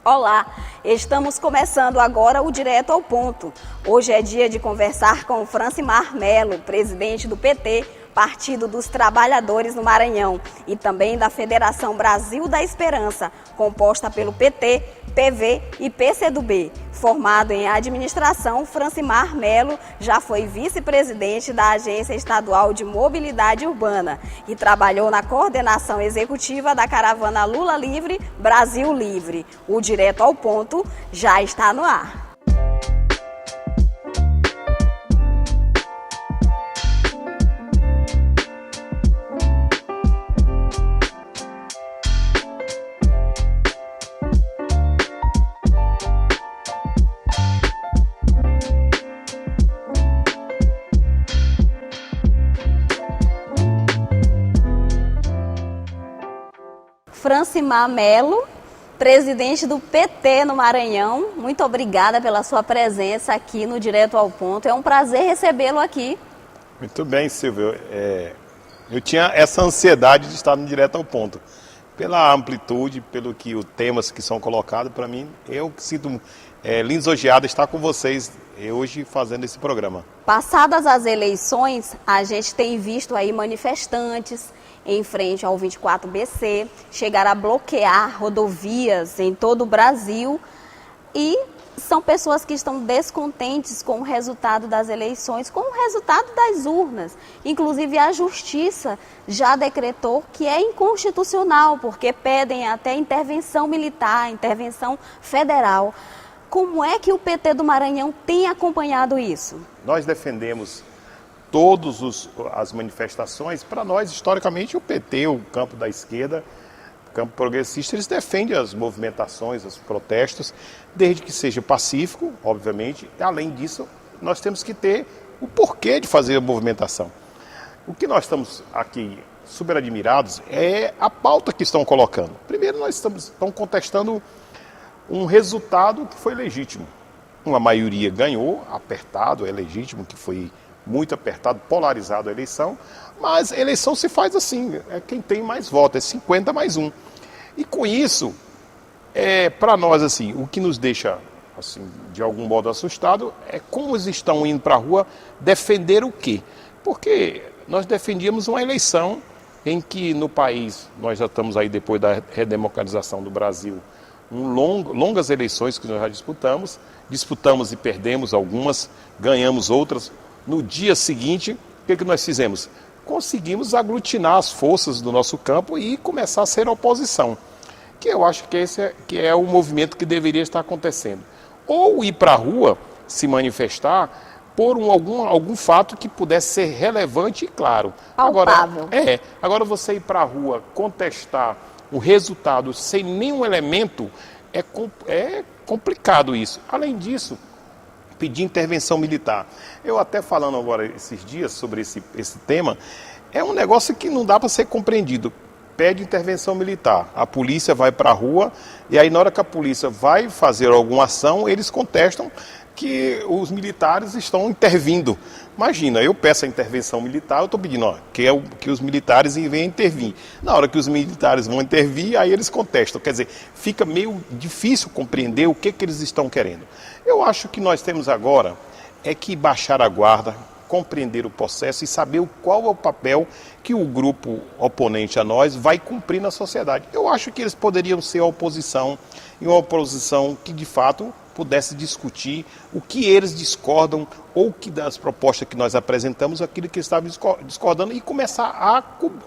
Olá, estamos começando agora o Direto ao Ponto. Hoje é dia de conversar com o Francimar Melo, presidente do PT, Partido dos Trabalhadores no Maranhão, e também da Federação Brasil da Esperança, composta pelo PT, PV e PCdoB. Formado em administração, Francimar Melo já foi vice-presidente da Agência Estadual de Mobilidade Urbana e trabalhou na coordenação executiva da caravana Lula Livre, Brasil Livre. O Direto ao Ponto já está no ar. Francimar Melo, presidente do PT no Maranhão, muito obrigada pela sua presença aqui no Direto ao Ponto. É um prazer recebê-lo aqui. Muito bem, Silvio. Eu tinha essa ansiedade de estar no Direto ao Ponto. Pela amplitude, pelo que os temas que são colocados, para mim, eu sinto lisonjeado estar com vocês hoje fazendo esse programa. Passadas as eleições, a gente tem visto aí manifestantes em frente ao 24BC, chegar a bloquear rodovias em todo o Brasil, e são pessoas que estão descontentes com o resultado das eleições, com o resultado das urnas. Inclusive a Justiça já decretou que é inconstitucional, porque pedem até intervenção militar, intervenção federal. Como é que o PT do Maranhão tem acompanhado isso? Nós defendemos todas as manifestações. Para nós, historicamente, o PT, o campo da esquerda, o campo progressista, eles defendem as movimentações, os protestos, desde que seja pacífico, obviamente. Além disso, nós temos que ter o porquê de fazer a movimentação. O que nós estamos aqui super admirados é a pauta que estão colocando. Primeiro, nós estamos contestando um resultado que foi legítimo. Uma maioria ganhou, apertado, é legítimo, que foi muito apertado, polarizado a eleição, mas a eleição se faz assim, é quem tem mais votos, é 50 mais 1. E com isso, para nós, assim, o que nos deixa, assim, de algum modo assustado, é como eles estão indo para a rua defender o quê? Porque nós defendíamos uma eleição em que no país, nós já estamos aí depois da redemocratização do Brasil, longas eleições que nós já disputamos e perdemos algumas, ganhamos outras. No dia seguinte, o que nós fizemos? Conseguimos aglutinar as forças do nosso campo e começar a ser oposição. Que eu acho que esse é o movimento que deveria estar acontecendo. Ou ir para a rua, se manifestar, por algum fato que pudesse ser relevante e claro. Palpável. Agora você ir para a rua contestar o resultado sem nenhum elemento, é complicado isso. Além disso, pedir intervenção militar. Eu até falando agora esses dias sobre esse tema, é um negócio que não dá para ser compreendido. Pede intervenção militar, a polícia vai para a rua, e aí na hora que a polícia vai fazer alguma ação, eles contestam que os militares estão intervindo. Imagina, eu peço a intervenção militar, eu estou pedindo que os militares venham intervir. Na hora que os militares vão intervir, aí eles contestam. Quer dizer, fica meio difícil compreender o que eles estão querendo. Eu acho que nós temos agora que baixar a guarda, compreender o processo e saber qual é o papel que o grupo oponente a nós vai cumprir na sociedade. Eu acho que eles poderiam ser a oposição, e uma oposição que de fato pudesse discutir o que eles discordam ou que das propostas que nós apresentamos, aquilo que eles estavam discordando, e começar a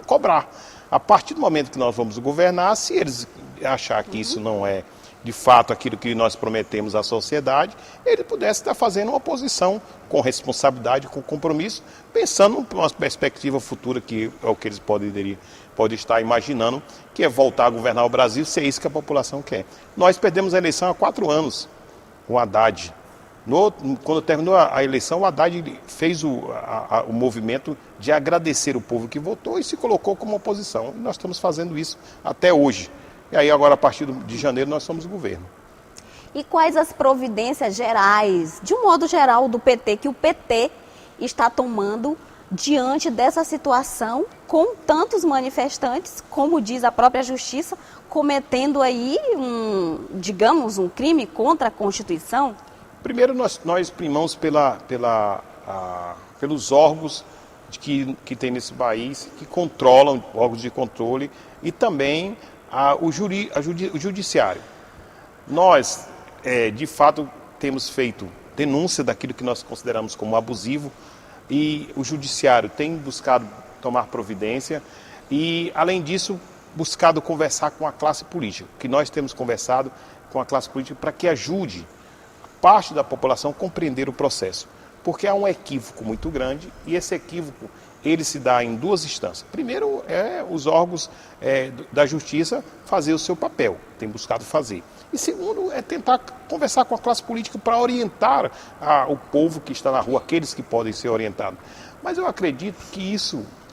cobrar. A partir do momento que nós vamos governar, se eles achar que isso não é de fato aquilo que nós prometemos à sociedade, ele pudesse estar fazendo uma oposição com responsabilidade, com compromisso, pensando numa perspectiva futura, que é o que eles podem estar imaginando, que é voltar a governar o Brasil, se é isso que a população quer. Nós perdemos a eleição há 4 anos, com o Haddad. Quando terminou a eleição, o Haddad fez o movimento de agradecer o povo que votou e se colocou como oposição. E nós estamos fazendo isso até hoje. E aí agora, a partir de janeiro, nós somos governo. E quais as providências gerais, de um modo geral, do PT, que o PT está tomando diante dessa situação, com tantos manifestantes, como diz a própria Justiça, cometendo aí digamos, um crime contra a Constituição? Primeiro, nós primamos pelos órgãos que tem nesse país, que controlam, órgãos de controle, e também o judiciário. Nós, de fato, temos feito denúncia daquilo que nós consideramos como abusivo, e o judiciário tem buscado tomar providência e, além disso, buscado conversar com a classe política, que nós temos conversado com a classe política para que ajude parte da população a compreender o processo. Porque há um equívoco muito grande e esse equívoco ele se dá em duas instâncias. Primeiro os órgãos da justiça fazer o seu papel, tem buscado fazer. E segundo é tentar conversar com a classe política para orientar o povo que está na rua, aqueles que podem ser orientados. Mas eu acredito que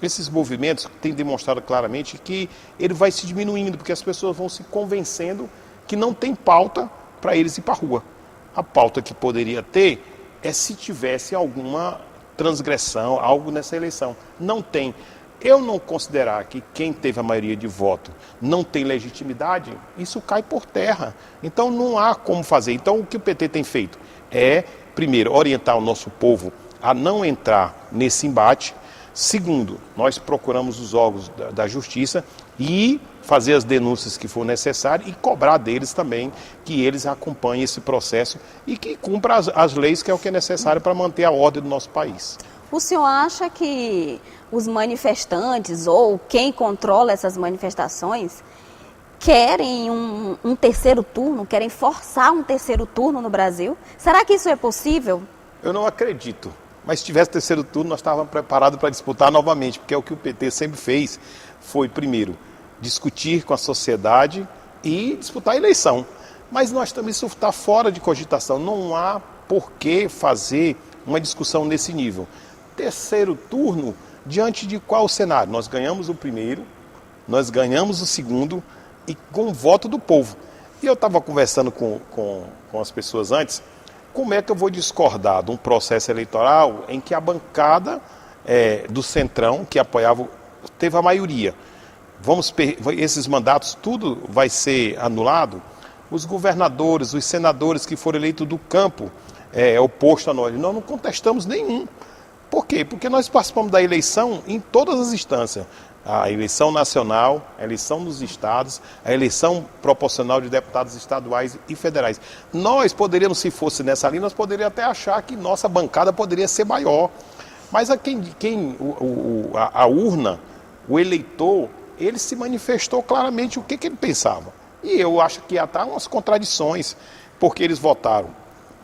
esses movimentos têm demonstrado claramente que ele vai se diminuindo, porque as pessoas vão se convencendo que não tem pauta para eles ir para a rua. A pauta que poderia ter é se tivesse alguma transgressão, algo nessa eleição. Não tem. Eu não considerar que quem teve a maioria de voto não tem legitimidade, isso cai por terra. Então não há como fazer. Então o que o PT tem feito é, primeiro, orientar o nosso povo a não entrar nesse embate. Segundo, nós procuramos os órgãos da justiça e fazer as denúncias que for necessário e cobrar deles também que eles acompanhem esse processo e que cumpram as leis, que é o que é necessário para manter a ordem do nosso país. O senhor acha que os manifestantes ou quem controla essas manifestações querem um terceiro turno, querem forçar um terceiro turno no Brasil? Será que isso é possível? Eu não acredito. Mas se tivesse terceiro turno, nós estávamos preparados para disputar novamente, porque é o que o PT sempre fez, foi, primeiro, discutir com a sociedade e disputar a eleição. Mas nós também, isso está fora de cogitação, não há por que fazer uma discussão nesse nível. Terceiro turno, diante de qual cenário? Nós ganhamos o primeiro, nós ganhamos o segundo e com o voto do povo. E eu estava conversando com as pessoas antes, como é que eu vou discordar de um processo eleitoral em que a bancada do Centrão, que apoiava, teve a maioria? Esses mandatos, tudo vai ser anulado? Os governadores, os senadores que foram eleitos do campo oposto a nós não contestamos nenhum. Por quê? Porque nós participamos da eleição em todas as instâncias. A eleição nacional, a eleição nos estados, a eleição proporcional de deputados estaduais e federais. Nós poderíamos, se fosse nessa linha, nós poderíamos até achar que nossa bancada poderia ser maior. Mas a urna, o eleitor, ele se manifestou claramente o que ele pensava. E eu acho que há umas contradições, porque eles votaram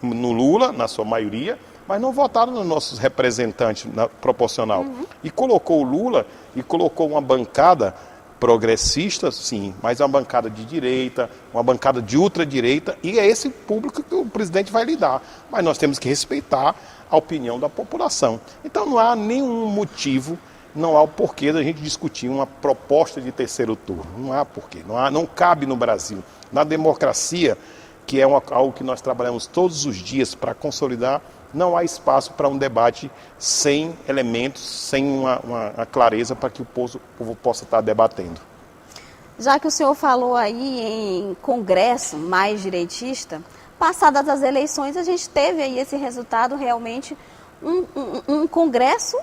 no Lula, na sua maioria, mas não votaram nos nossos representantes proporcional. E colocou o Lula e colocou uma bancada progressista, sim, mas uma bancada de direita, uma bancada de ultradireita, e é esse público que o presidente vai lidar. Mas nós temos que respeitar a opinião da população. Então não há nenhum motivo, não há o porquê da gente discutir uma proposta de terceiro turno. Não há porquê, não cabe no Brasil. Na democracia, que é algo que nós trabalhamos todos os dias para consolidar, não há espaço para um debate sem elementos, sem uma clareza para que o povo possa estar debatendo. Já que o senhor falou aí em congresso mais direitista, passadas as eleições a gente teve aí esse resultado realmente, um congresso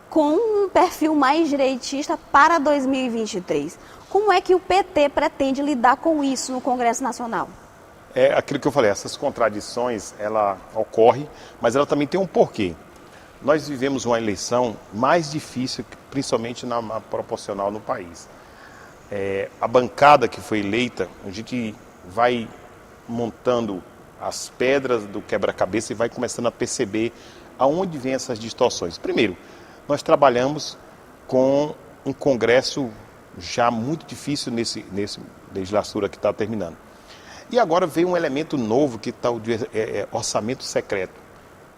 com um perfil mais direitista para 2023. Como é que o PT pretende lidar com isso no Congresso Nacional? É aquilo que eu falei, essas contradições, ela ocorre, mas ela também tem um porquê. Nós vivemos uma eleição mais difícil, principalmente na proporcional no país. A bancada que foi eleita, a gente vai montando as pedras do quebra-cabeça e vai começando a perceber aonde vêm essas distorções. Primeiro, nós trabalhamos com um congresso já muito difícil nesse legislatura que está terminando. E agora veio um elemento novo que está o orçamento secreto.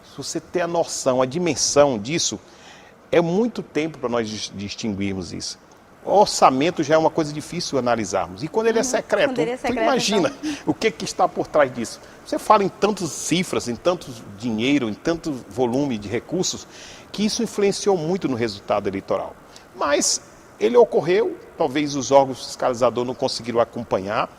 Se você ter a noção, a dimensão disso, é muito tempo para nós distinguirmos isso. O orçamento já é uma coisa difícil analisarmos. E quando ele é secreto, tu imagina então o que está por trás disso. Você fala em tantas cifras, em tanto dinheiro, em tanto volume de recursos, que isso influenciou muito no resultado eleitoral. Mas ele ocorreu, talvez os órgãos fiscalizadores não conseguiram acompanhar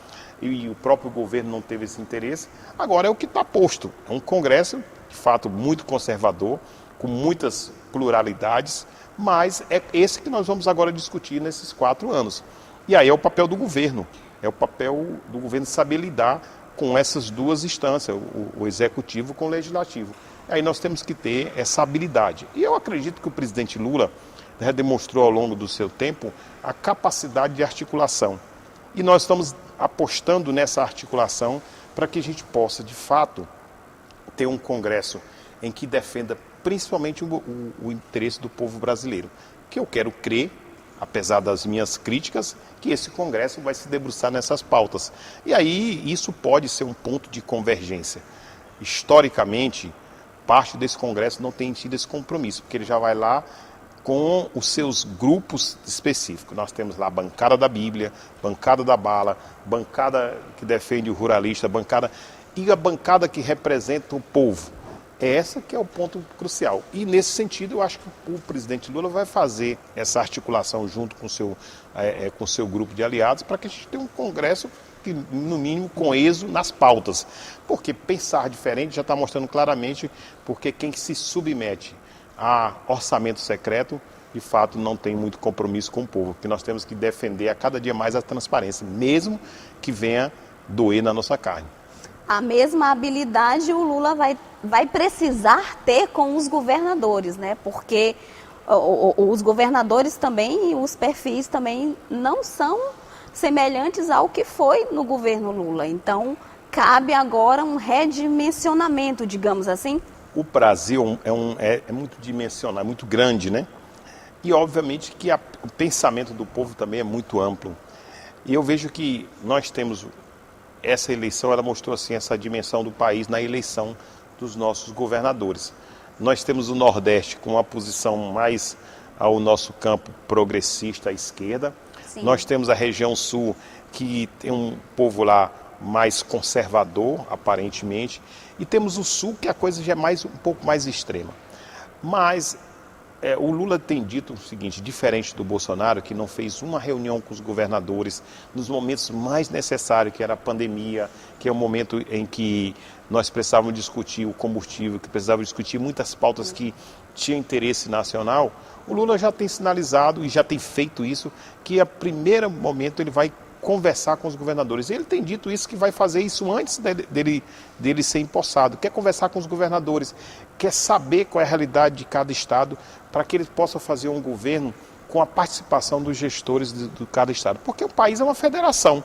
e o próprio governo não teve esse interesse. Agora é o que está posto. É um Congresso, de fato, muito conservador, com muitas pluralidades, mas é esse que nós vamos agora discutir nesses 4 anos. E aí é o papel do governo. É o papel do governo saber lidar com essas duas instâncias, o executivo com o legislativo. Aí nós temos que ter essa habilidade. E eu acredito que o presidente Lula já demonstrou ao longo do seu tempo a capacidade de articulação. E nós estamos apostando nessa articulação para que a gente possa, de fato, ter um Congresso em que defenda principalmente o interesse do povo brasileiro. Que eu quero crer, apesar das minhas críticas, que esse Congresso vai se debruçar nessas pautas. E aí isso pode ser um ponto de convergência. Historicamente, parte desse Congresso não tem tido esse compromisso, porque ele já vai lá com os seus grupos específicos. Nós temos lá a bancada da Bíblia, bancada da bala, bancada que defende o ruralista, e a bancada que representa o povo. Essa que é o ponto crucial. E nesse sentido eu acho que o presidente Lula vai fazer essa articulação junto com o seu grupo de aliados para que a gente tenha um Congresso que, no mínimo, coeso nas pautas. Porque pensar diferente já está mostrando claramente porque quem se submete a orçamento secreto, de fato, não tem muito compromisso com o povo. Porque nós temos que defender a cada dia mais a transparência, mesmo que venha doer na nossa carne. A mesma habilidade o Lula vai precisar ter com os governadores, né? Porque os governadores também, os perfis também não são semelhantes ao que foi no governo Lula. Então, cabe agora um redimensionamento, digamos assim. O Brasil é muito dimensional, é muito grande, né? E, obviamente, que o pensamento do povo também é muito amplo. E eu vejo que nós temos... Essa eleição, ela mostrou assim essa dimensão do país na eleição dos nossos governadores. Nós temos o Nordeste com uma posição mais ao nosso campo progressista à esquerda. Sim. Nós temos a região Sul, que tem um povo lá mais conservador, aparentemente. E temos o Sul, que a coisa já é um pouco mais extrema. Mas o Lula tem dito o seguinte, diferente do Bolsonaro, que não fez uma reunião com os governadores nos momentos mais necessários, que era a pandemia, que é o momento em que nós precisávamos discutir o combustível, que precisávamos discutir muitas pautas que tinham interesse nacional. O Lula já tem sinalizado e já tem feito isso, que a primeiro momento ele vai conversar com os governadores. Ele tem dito isso, que vai fazer isso antes dele ser empossado. Quer conversar com os governadores, quer saber qual é a realidade de cada estado, para que ele possa fazer um governo com a participação dos gestores de cada estado. Porque o país é uma federação.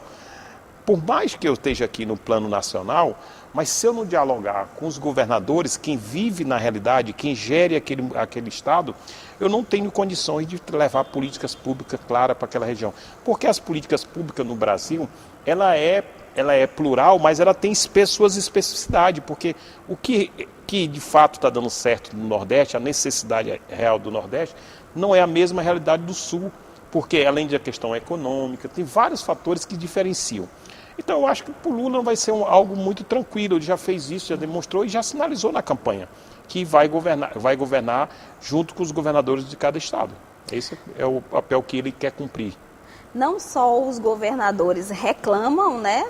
Por mais que eu esteja aqui no plano nacional, mas se eu não dialogar com os governadores, quem vive na realidade, quem gere aquele estado, eu não tenho condições de levar políticas públicas claras para aquela região. Porque as políticas públicas no Brasil, ela é plural, mas ela tem suas especificidades, porque o que de fato está dando certo no Nordeste, a necessidade real do Nordeste, não é a mesma realidade do Sul, porque além da questão econômica, tem vários fatores que diferenciam. Então eu acho que para o Lula vai ser algo muito tranquilo, ele já fez isso, já demonstrou e já sinalizou na campanha que vai governar junto com os governadores de cada estado. Esse é o papel que ele quer cumprir. Não só os governadores reclamam, né?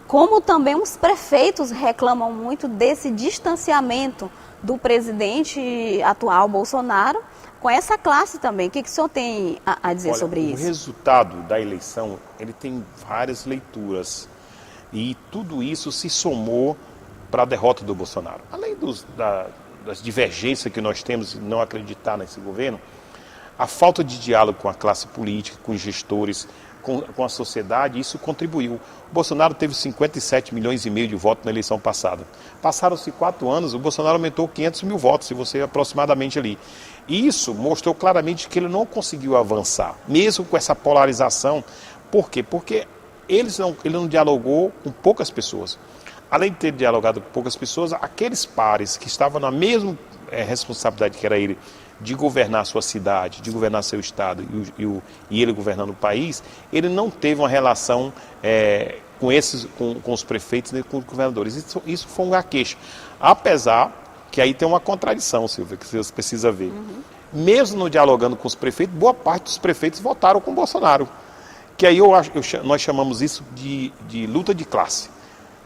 Como também os prefeitos reclamam muito desse distanciamento do presidente atual, Bolsonaro, com essa classe também. O que o senhor tem a dizer sobre isso? O resultado da eleição, ele tem várias leituras. E tudo isso se somou para a derrota do Bolsonaro. Além das divergências que nós temos de não acreditar nesse governo, a falta de diálogo com a classe política, com os gestores, com a sociedade, isso contribuiu. O Bolsonaro teve 57 milhões e meio de votos na eleição passada. Passaram-se 4 anos, o Bolsonaro aumentou 500 mil votos, se você aproximadamente ali. E isso mostrou claramente que ele não conseguiu avançar, mesmo com essa polarização. Por quê? Porque ele não dialogou com poucas pessoas. Além de ter dialogado com poucas pessoas, aqueles pares que estavam na mesma responsabilidade que era ele, de governar a sua cidade, de governar seu estado e ele governando o país, ele não teve uma relação com os prefeitos nem com os governadores. Isso foi um gaquejo. Apesar que aí tem uma contradição, Silvia, que você precisa ver. Mesmo no dialogando com os prefeitos, boa parte dos prefeitos votaram com Bolsonaro. Que aí nós chamamos isso de luta de classe.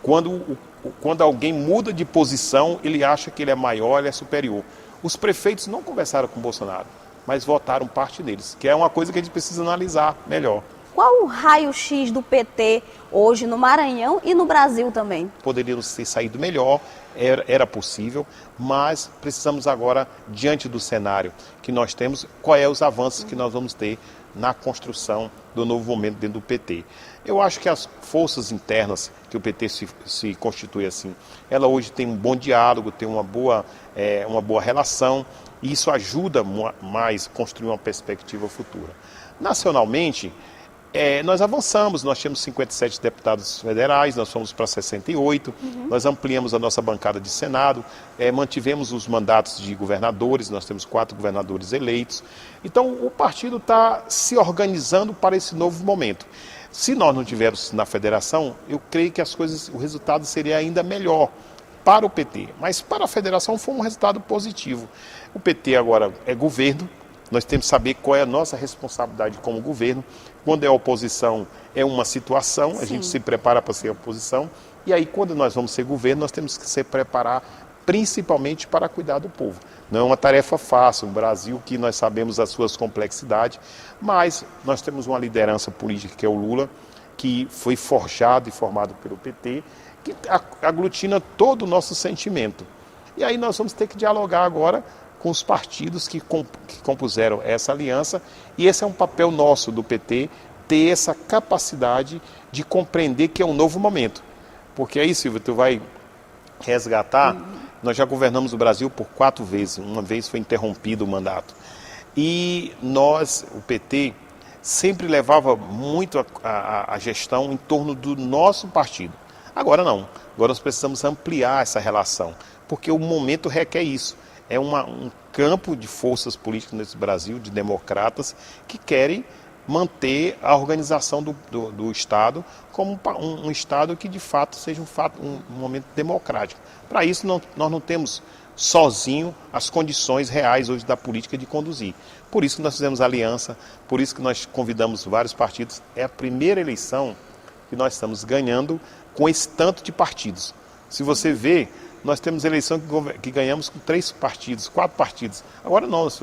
Quando alguém muda de posição, ele acha que ele é maior, ele é superior. Os prefeitos não conversaram com Bolsonaro, mas votaram parte deles, que é uma coisa que a gente precisa analisar melhor. Qual o raio-x do PT hoje no Maranhão e no Brasil também? Poderíamos ter saído melhor, era possível, mas precisamos agora, diante do cenário que nós temos, quais são os avanços que nós vamos ter na construção do novo momento dentro do PT. Eu acho que as forças internas que o PT se constitui assim, ela hoje tem um bom diálogo, tem uma boa relação, e isso ajuda mais a construir uma perspectiva futura. Nacionalmente, nós avançamos, nós tínhamos 57 deputados federais, nós fomos para 68, nós ampliamos a nossa bancada de Senado, mantivemos os mandatos de governadores, nós temos 4 governadores eleitos. Então o partido está se organizando para esse novo momento. Se nós não tivermos na federação, eu creio que o resultado seria ainda melhor para o PT, mas para a federação foi um resultado positivo. O PT agora é governo, nós temos que saber qual é a nossa responsabilidade como governo. Quando é oposição, é uma situação, a gente se prepara para ser oposição. E aí, quando nós vamos ser governo, nós temos que se preparar principalmente para cuidar do povo. Não é uma tarefa fácil, um Brasil que nós sabemos as suas complexidades, mas nós temos uma liderança política que é o Lula, que foi forjado e formado pelo PT, que aglutina todo o nosso sentimento. E aí nós vamos ter que dialogar agora com os partidos que compuseram essa aliança, e esse é um papel nosso do PT, ter essa capacidade de compreender que é um novo momento. Porque aí, Silvia, tu vai resgatar, nós já governamos o Brasil por 4 vezes, uma vez foi interrompido o mandato. E nós, o PT, sempre levava muito a gestão em torno do nosso partido. Agora não, agora nós precisamos ampliar essa relação, porque o momento requer isso. É um campo de forças políticas nesse Brasil, de democratas, que querem manter a organização do Estado como um Estado que, de fato, seja um momento democrático. Para isso, nós não temos sozinho as condições reais hoje da política de conduzir. Por isso que nós fizemos aliança, por isso que nós convidamos vários partidos. É a primeira eleição que nós estamos ganhando com esse tanto de partidos. Se você vê, nós temos eleição que ganhamos com 3 partidos, 4 partidos. Agora não, nós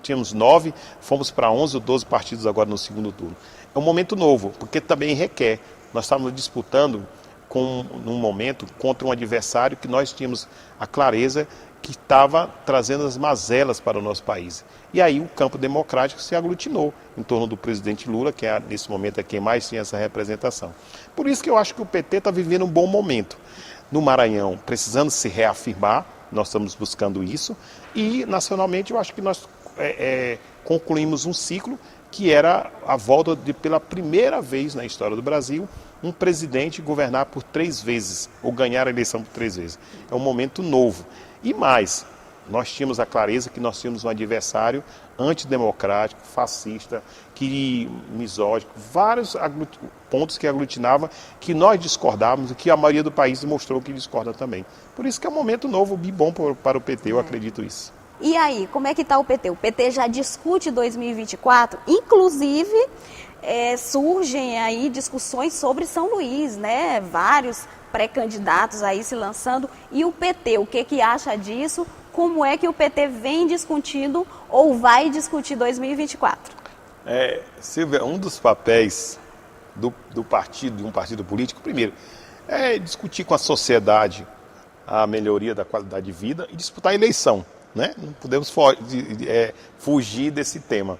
tínhamos 9, fomos para 11 ou 12 partidos agora no segundo turno. É um momento novo, porque também requer. Nós estávamos disputando num momento contra um adversário que nós tínhamos a clareza que estava trazendo as mazelas para o nosso país. E aí o campo democrático se aglutinou em torno do presidente Lula, que nesse momento é quem mais tinha essa representação. Por isso que eu acho que o PT está vivendo um bom momento. No Maranhão, precisando se reafirmar, nós estamos buscando isso, e nacionalmente eu acho que nós concluímos um ciclo que era a volta de, pela primeira vez na história do Brasil, um presidente governar por 3 vezes, ou ganhar a eleição por 3 vezes. É um momento novo. E mais, nós tínhamos a clareza que nós tínhamos um adversário antidemocrático, fascista, misógino, vários pontos que aglutinava, que nós discordávamos e que a maioria do país mostrou que discorda também. Por isso que é um momento novo e bom para o PT, eu acredito isso. E aí, como é que está o PT? O PT já discute 2024, inclusive surgem aí discussões sobre São Luís, né? Vários pré-candidatos aí se lançando. E o PT, o que acha disso? Como é que o PT vem discutindo ou vai discutir 2024? Silvia, um dos papéis do partido, de um partido político, primeiro, é discutir com a sociedade a melhoria da qualidade de vida e disputar a eleição, né? Não podemos fugir desse tema.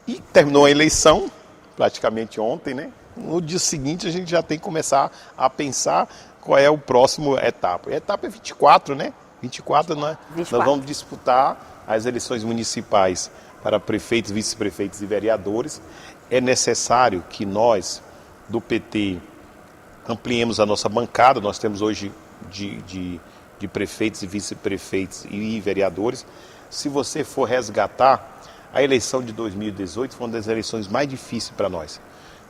E terminou a eleição, praticamente ontem, né? No dia seguinte a gente já tem que começar a pensar qual é o próximo etapa. A etapa é 24, né? 24, né? 24. Nós vamos disputar as eleições municipais para prefeitos, vice-prefeitos e vereadores. É necessário que nós, do PT, ampliemos a nossa bancada. Nós temos hoje de prefeitos e vice-prefeitos e vereadores. Se você for resgatar, a eleição de 2018 foi uma das eleições mais difíceis para nós.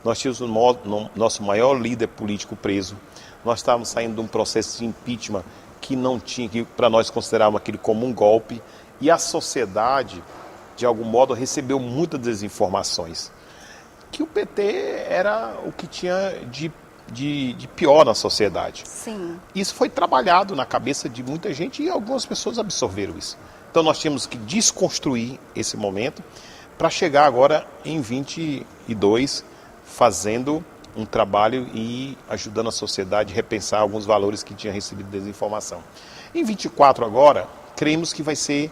Nós tínhamos o nosso maior líder político preso. Nós estávamos saindo de um processo de impeachment que não tinha, que para nós considerávamos aquilo como um golpe, e a sociedade, de algum modo, recebeu muitas desinformações. Que o PT era o que tinha de pior na sociedade. Sim. Isso foi trabalhado na cabeça de muita gente e algumas pessoas absorveram isso. Então nós tínhamos que desconstruir esse momento para chegar agora em 22 fazendo um trabalho e ajudando a sociedade a repensar alguns valores que tinha recebido desinformação. Em 24 agora, creemos que vai ser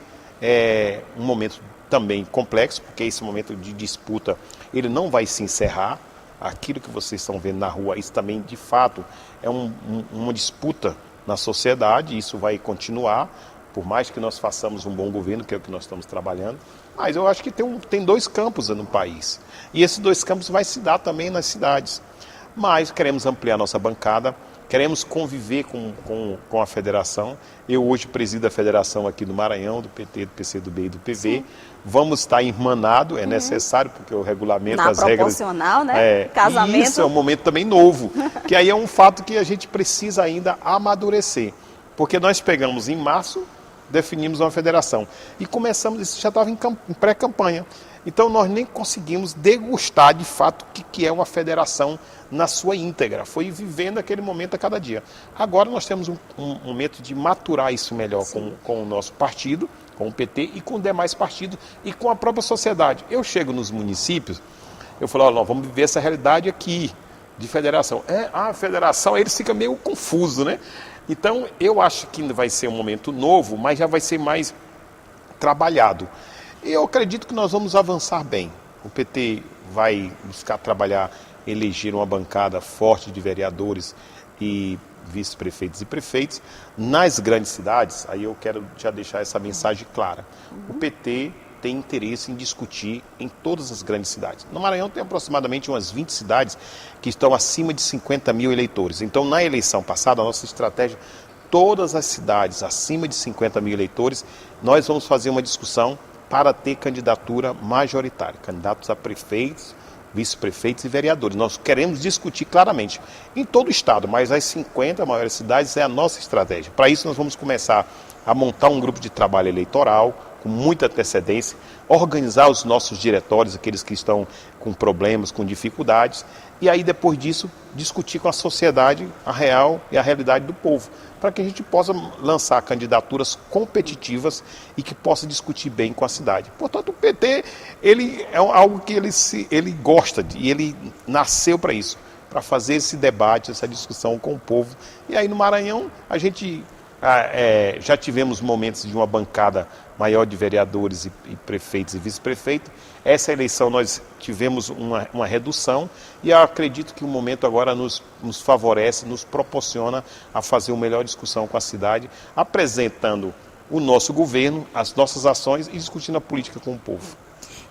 um momento também complexo, porque esse momento de disputa ele não vai se encerrar. Aquilo que vocês estão vendo na rua, isso também de fato é uma disputa na sociedade, isso vai continuar, por mais que nós façamos um bom governo, que é o que nós estamos trabalhando. Mas eu acho que tem dois campos no país, e esses dois campos vai se dar também nas cidades. Mas queremos ampliar nossa bancada, queremos conviver com a federação. Eu hoje presido a federação aqui do Maranhão, do PT, do PCdoB e do PV. Sim. Vamos estar irmanado, é necessário, porque o regulamento, as regras... proporcional, né? Casamento. Isso é um momento também novo, que aí é um fato que a gente precisa ainda amadurecer. Porque nós pegamos em março, definimos uma federação. E começamos, isso já estava em pré-campanha. Então nós nem conseguimos degustar de fato o que é uma federação na sua íntegra. Foi vivendo aquele momento a cada dia. Agora nós temos um momento de maturar isso melhor com o nosso partido, com o PT e com os demais partidos e com a própria sociedade. Eu chego nos municípios, eu falo, olha, nós vamos viver essa realidade aqui de federação. A federação, eles ficam meio confusos, né? Então eu acho que vai ser um momento novo, mas já vai ser mais trabalhado. Eu acredito que nós vamos avançar bem. O PT vai buscar trabalhar, eleger uma bancada forte de vereadores e vice-prefeitos e prefeitos nas grandes cidades. Aí eu quero já deixar essa mensagem clara. O PT tem interesse em discutir em todas as grandes cidades. No Maranhão tem aproximadamente umas 20 cidades que estão acima de 50 mil eleitores. Então, na eleição passada, a nossa estratégia, todas as cidades acima de 50 mil eleitores, nós vamos fazer uma discussão para ter candidatura majoritária, candidatos a prefeitos, vice-prefeitos e vereadores. Nós queremos discutir claramente em todo o estado, mas as 50 maiores cidades é a nossa estratégia. Para isso nós vamos começar a montar um grupo de trabalho eleitoral com muita antecedência, organizar os nossos diretórios, aqueles que estão com problemas, com dificuldades, e aí depois disso discutir com a sociedade a real e a realidade do povo, para que a gente possa lançar candidaturas competitivas e que possa discutir bem com a cidade. Portanto, o PT ele é algo que ele gosta e ele nasceu para isso, para fazer esse debate, essa discussão com o povo. E aí no Maranhão a gente já tivemos momentos de uma bancada maior de vereadores e prefeitos e vice-prefeitos. Essa eleição nós tivemos uma redução e eu acredito que o momento agora nos favorece, nos proporciona a fazer uma melhor discussão com a cidade, apresentando o nosso governo, as nossas ações e discutindo a política com o povo.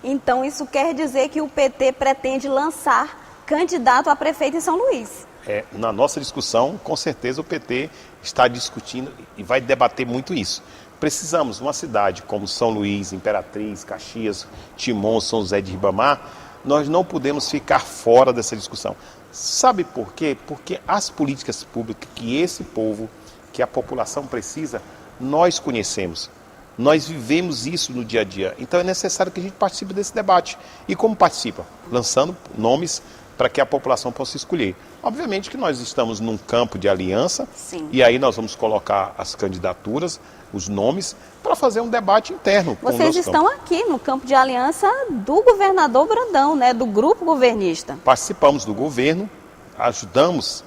Então isso quer dizer que o PT pretende lançar candidato a prefeito em São Luís? Na nossa discussão, com certeza o PT está discutindo e vai debater muito isso. Precisamos, uma cidade como São Luís, Imperatriz, Caxias, Timon, São José de Ribamar, nós não podemos ficar fora dessa discussão. Sabe por quê? Porque as políticas públicas que esse povo, que a população precisa, nós conhecemos. Nós vivemos isso no dia a dia. Então é necessário que a gente participe desse debate. E como participa? Lançando nomes para que a população possa escolher. Obviamente que nós estamos num campo de aliança. Sim. E aí nós vamos colocar as candidaturas, os nomes, para fazer um debate interno. Vocês estão aqui no campo de aliança do governador Brandão, né, do grupo governista. Participamos do governo, ajudamos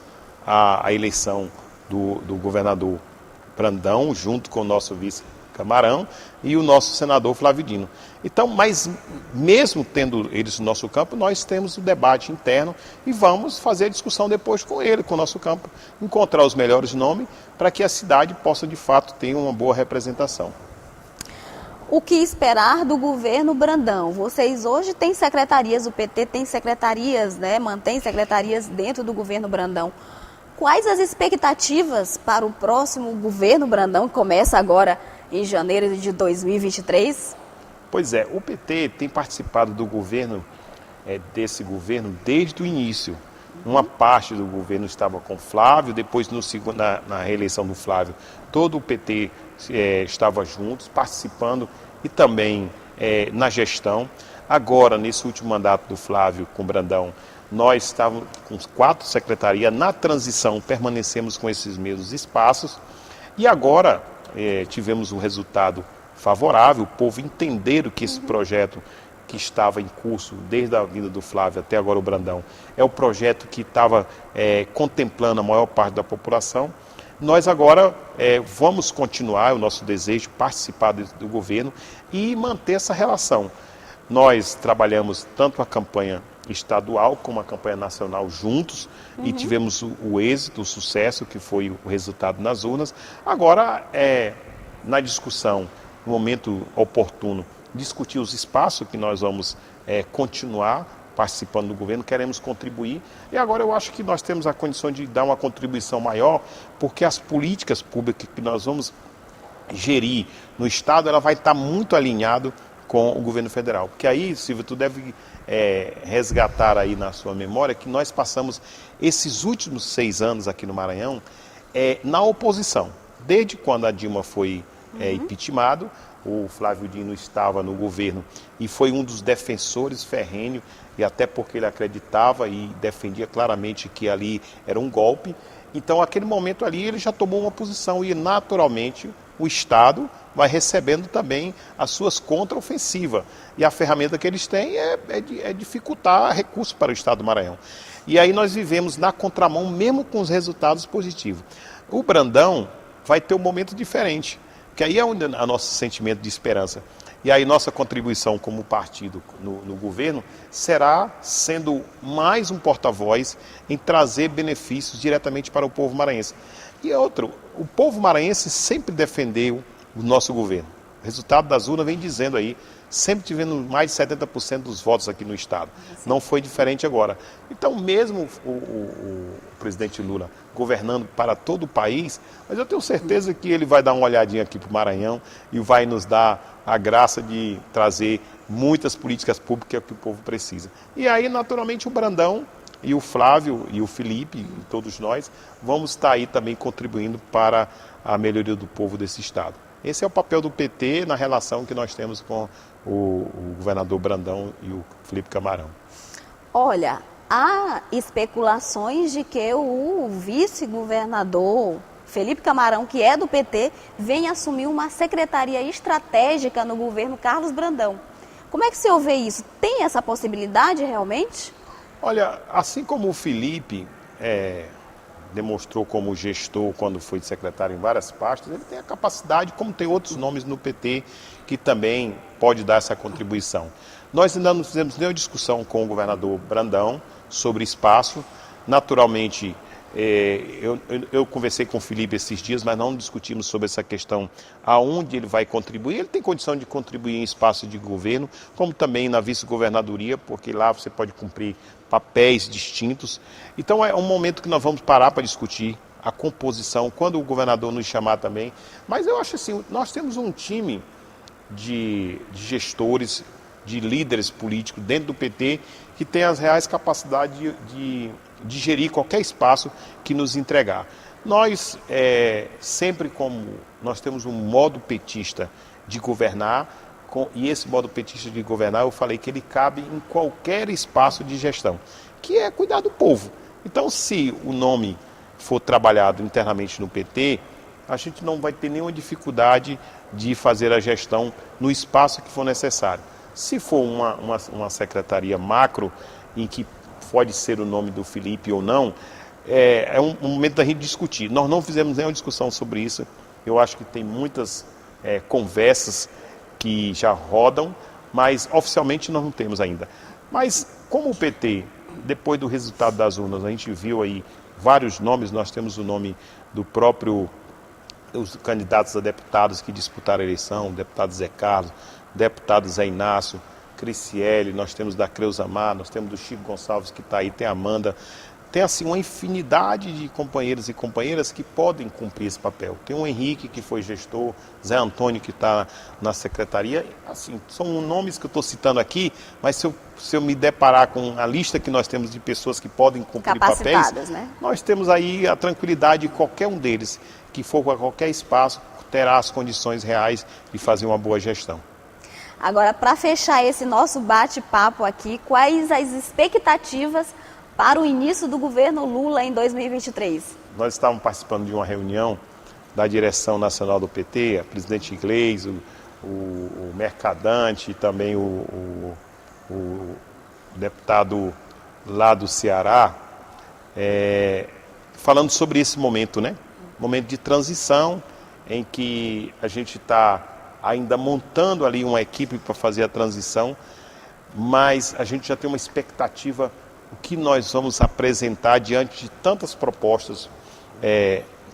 a eleição do governador Brandão, junto com o nosso vice Camarão e o nosso senador Flávio Dino. Então, mas mesmo tendo eles no nosso campo, nós temos o debate interno e vamos fazer a discussão depois com ele, com o nosso campo, encontrar os melhores nomes para que a cidade possa de fato ter uma boa representação. O que esperar do governo Brandão? Vocês hoje têm secretarias, o PT tem secretarias, né, mantém secretarias dentro do governo Brandão. Quais as expectativas para o próximo governo Brandão, que começa agora em janeiro de 2023? Pois é, o PT tem participado do governo, desse governo, desde o início. Uma parte do governo estava com Flávio, depois na reeleição do Flávio, todo o PT estava juntos, participando e também na gestão. Agora, nesse último mandato do Flávio com Brandão, nós estávamos com 4 secretarias. Na transição, permanecemos com esses mesmos espaços. E agora tivemos um resultado favorável, o povo entenderam que esse projeto que estava em curso desde a vinda do Flávio até agora o Brandão, é o projeto que estava contemplando a maior parte da população. Nós agora vamos continuar, é o nosso desejo, participar do governo e manter essa relação. Nós trabalhamos tanto a campanha estadual como a campanha nacional juntos e tivemos o êxito, o sucesso, que foi o resultado nas urnas. Agora, na discussão, no momento oportuno, discutir os espaços que nós vamos continuar participando do governo, queremos contribuir. E agora eu acho que nós temos a condição de dar uma contribuição maior, porque as políticas públicas que nós vamos gerir no Estado, ela vai estar muito alinhado com o governo federal. Porque aí, Silvio, tu deve resgatar aí na sua memória que nós passamos esses últimos 6 anos aqui no Maranhão na oposição. Desde quando a Dilma foi impeachmentado, o Flávio Dino estava no governo e foi um dos defensores ferrenhos, e até porque ele acreditava e defendia claramente que ali era um golpe. Então, naquele momento ali, ele já tomou uma posição e, naturalmente, o Estado vai recebendo também as suas contraofensivas. E a ferramenta que eles têm é dificultar recursos para o Estado do Maranhão. E aí nós vivemos na contramão, mesmo com os resultados positivos. O Brandão vai ter um momento diferente, que aí é onde o nosso sentimento de esperança. E aí nossa contribuição como partido no governo será sendo mais um porta-voz em trazer benefícios diretamente para o povo maranhense. E outro, o povo maranhense sempre defendeu o nosso governo. O resultado das urnas vem dizendo aí, sempre tivemos mais de 70% dos votos aqui no Estado. Não foi diferente agora. Então, mesmo o presidente Lula governando para todo o país, mas eu tenho certeza que ele vai dar uma olhadinha aqui para o Maranhão e vai nos dar a graça de trazer muitas políticas públicas que o povo precisa. E aí, naturalmente, o Brandão e o Flávio e o Felipe, e todos nós, vamos estar aí também contribuindo para a melhoria do povo desse Estado. Esse é o papel do PT na relação que nós temos com o governador Brandão e o Felipe Camarão. Olha, há especulações de que o vice-governador Felipe Camarão, que é do PT, vem assumir uma secretaria estratégica no governo Carlos Brandão. Como é que o senhor vê isso? Tem essa possibilidade realmente? Olha, assim como o Felipe demonstrou como gestor quando foi secretário em várias pastas, ele tem a capacidade, como tem outros nomes no PT, que também pode dar essa contribuição. Nós ainda não fizemos nenhuma discussão com o governador Brandão sobre espaço. Naturalmente, eu conversei com o Felipe esses dias, mas não discutimos sobre essa questão, aonde ele vai contribuir. Ele tem condição de contribuir em espaço de governo, como também na vice-governadoria, porque lá você pode cumprir papéis distintos. Então é um momento que nós vamos parar para discutir a composição, quando o governador nos chamar também. Mas eu acho assim, nós temos um time de gestores, de líderes políticos dentro do PT, que tem as reais capacidades de gerir qualquer espaço que nos entregar. Nós, sempre como nós temos um modo petista de governar, e esse modo petista de governar, eu falei que ele cabe em qualquer espaço de gestão, que é cuidar do povo. Então, se o nome for trabalhado internamente no PT, a gente não vai ter nenhuma dificuldade de fazer a gestão no espaço que for necessário. Se for uma secretaria macro, em que pode ser o nome do Felipe ou não, é um momento da gente discutir. Nós não fizemos nenhuma discussão sobre isso. Eu acho que tem muitas conversas que já rodam, mas oficialmente nós não temos ainda. Mas como o PT, depois do resultado das urnas, a gente viu aí vários nomes, nós temos o nome do próprio, os candidatos a deputados que disputaram a eleição, o deputado Zé Carlos, o deputado Zé Inácio, Criciele, nós temos da Creuza Mar, nós temos do Chico Gonçalves que está aí, tem a Amanda, tem assim uma infinidade de companheiros e companheiras que podem cumprir esse papel. Tem o Henrique, que foi gestor, Zé Antônio, que está na secretaria. Assim, são nomes que eu estou citando aqui, mas se eu me deparar com a lista que nós temos de pessoas que podem cumprir papéis, né? Nós temos aí a tranquilidade de qualquer um deles, que for para qualquer espaço, terá as condições reais de fazer uma boa gestão. Agora, para fechar esse nosso bate-papo aqui, quais as expectativas para o início do governo Lula em 2023? Nós estávamos participando de uma reunião da direção nacional do PT, a presidente Iglesias, o Mercadante e também o deputado lá do Ceará, falando sobre esse momento, né? Momento de transição, em que a gente está ainda montando ali uma equipe para fazer a transição, mas a gente já tem uma expectativa o que nós vamos apresentar diante de tantas propostas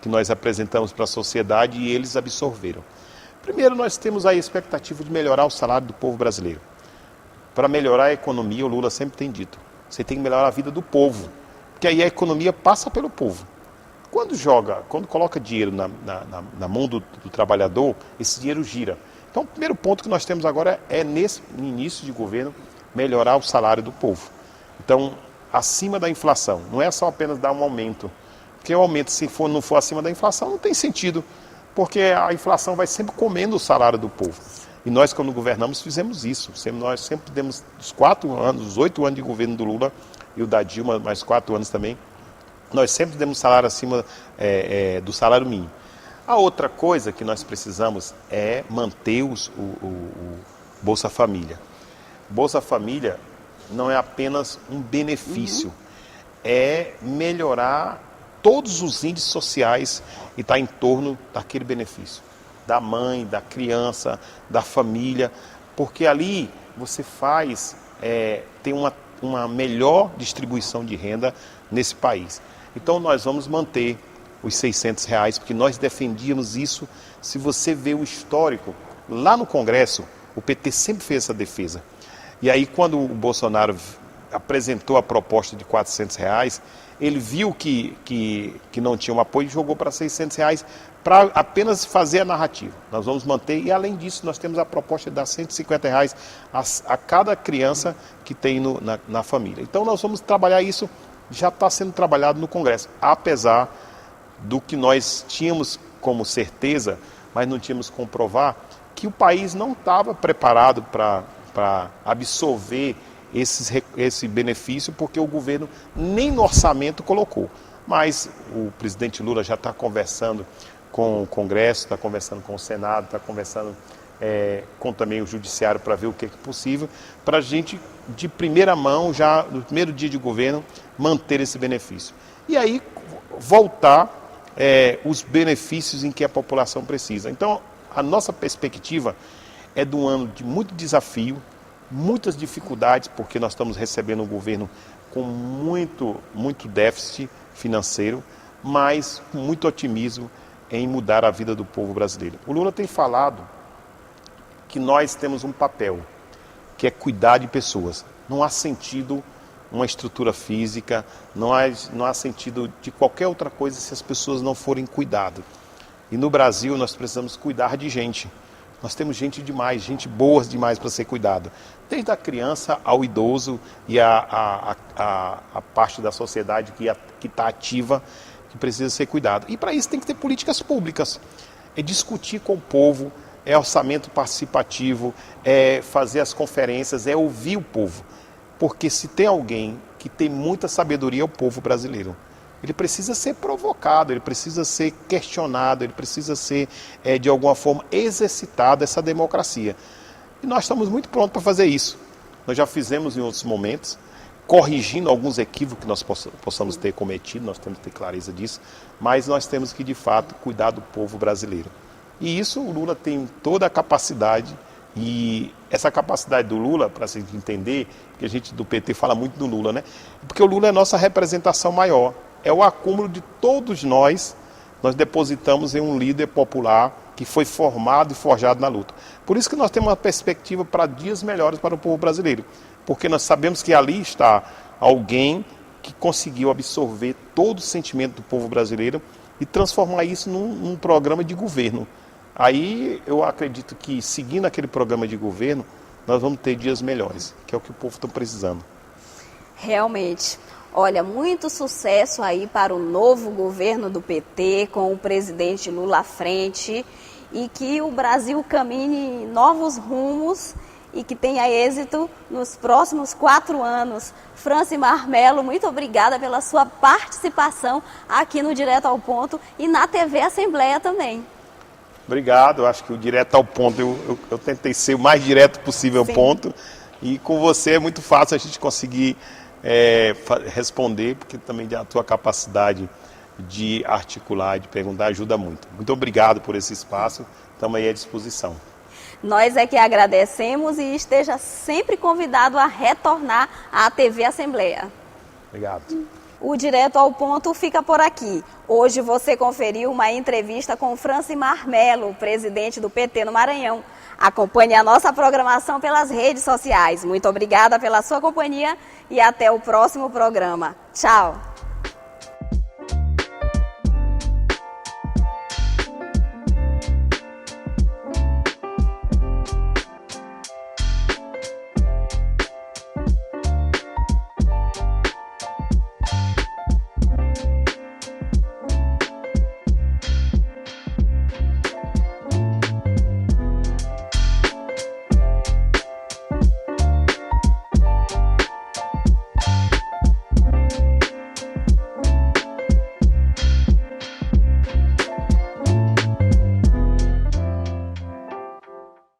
que nós apresentamos para a sociedade e eles absorveram. Primeiro, nós temos aí a expectativa de melhorar o salário do povo brasileiro. Para melhorar a economia, o Lula sempre tem dito, você tem que melhorar a vida do povo, porque aí a economia passa pelo povo. Quando coloca dinheiro na mão do trabalhador, esse dinheiro gira. Então, o primeiro ponto que nós temos agora é, no início de governo, melhorar o salário do povo. Então, acima da inflação, não é só apenas dar um aumento, porque o aumento, se não for acima da inflação, não tem sentido, porque a inflação vai sempre comendo o salário do povo. E nós, quando governamos, fizemos isso. Nós sempre demos os 8 anos de governo do Lula e o da Dilma, mais 4 anos também, nós sempre demos salário acima do salário mínimo. A outra coisa que nós precisamos é manter o Bolsa Família. Bolsa Família não é apenas um benefício, é melhorar todos os índices sociais e está em torno daquele benefício. Da mãe, da criança, da família, porque ali você tem uma melhor distribuição de renda nesse país. Então nós vamos manter os R$600, porque nós defendíamos isso. Se você vê o histórico, lá no Congresso, o PT sempre fez essa defesa. E aí quando o Bolsonaro apresentou a proposta de R$400, ele viu que não tinha um apoio e jogou para R$600 para apenas fazer a narrativa. Nós vamos manter e além disso nós temos a proposta de dar R$150 a cada criança que tem na família. Então nós vamos trabalhar isso, já está sendo trabalhado no Congresso, apesar do que nós tínhamos como certeza, mas não tínhamos como comprovar, que o país não estava preparado para absorver esse benefício, porque o governo nem no orçamento colocou. Mas o presidente Lula já está conversando com o Congresso, está conversando com o Senado, está conversando com também o Judiciário para ver o que é possível, para a gente, de primeira mão, já no primeiro dia de governo, manter esse benefício. E aí voltar os benefícios em que a população precisa. Então, a nossa perspectiva é de um ano de muito desafio, muitas dificuldades, porque nós estamos recebendo um governo com muito déficit financeiro, mas com muito otimismo em mudar a vida do povo brasileiro. O Lula tem falado que nós temos um papel, que é cuidar de pessoas. Não há sentido uma estrutura física, não há sentido de qualquer outra coisa se as pessoas não forem cuidadas. E no Brasil nós precisamos cuidar de gente. Nós temos gente demais, gente boa demais para ser cuidada. Desde a criança ao idoso e a parte da sociedade que está ativa, que precisa ser cuidada. E para isso tem que ter políticas públicas. É discutir com o povo, é orçamento participativo, é fazer as conferências, é ouvir o povo. Porque se tem alguém que tem muita sabedoria é o povo brasileiro. Ele precisa ser provocado, ele precisa ser questionado, ele precisa ser, de alguma forma, exercitado essa democracia. E nós estamos muito prontos para fazer isso. Nós já fizemos em outros momentos, corrigindo alguns equívocos que nós possamos ter cometido, nós temos que ter clareza disso, mas nós temos que, de fato, cuidar do povo brasileiro. E isso o Lula tem toda a capacidade, e essa capacidade do Lula, para se entender, porque a gente do PT fala muito do Lula, né? Porque o Lula é a nossa representação maior. É o acúmulo de todos nós depositamos em um líder popular que foi formado e forjado na luta. Por isso que nós temos uma perspectiva para dias melhores para o povo brasileiro, porque nós sabemos que ali está alguém que conseguiu absorver todo o sentimento do povo brasileiro e transformar isso num programa de governo. Aí eu acredito que, seguindo aquele programa de governo, nós vamos ter dias melhores, que é o que o povo está precisando. Realmente. Olha, muito sucesso aí para o novo governo do PT, com o presidente Lula à frente, e que o Brasil caminhe novos rumos e que tenha êxito nos próximos 4 anos. Francimar Melo, muito obrigada pela sua participação aqui no Direto ao Ponto e na TV Assembleia também. Obrigado, eu acho que o Direto ao Ponto, eu tentei ser o mais direto possível ao ponto, e com você é muito fácil a gente conseguir responder, porque também a tua capacidade de articular, de perguntar, ajuda muito. Muito obrigado por esse espaço, estamos aí à disposição. Nós é que agradecemos e esteja sempre convidado a retornar à TV Assembleia. Obrigado. O Direto ao Ponto fica por aqui. Hoje você conferiu uma entrevista com Francimar Melo, presidente do PT no Maranhão. Acompanhe a nossa programação pelas redes sociais. Muito obrigada pela sua companhia e até o próximo programa. Tchau!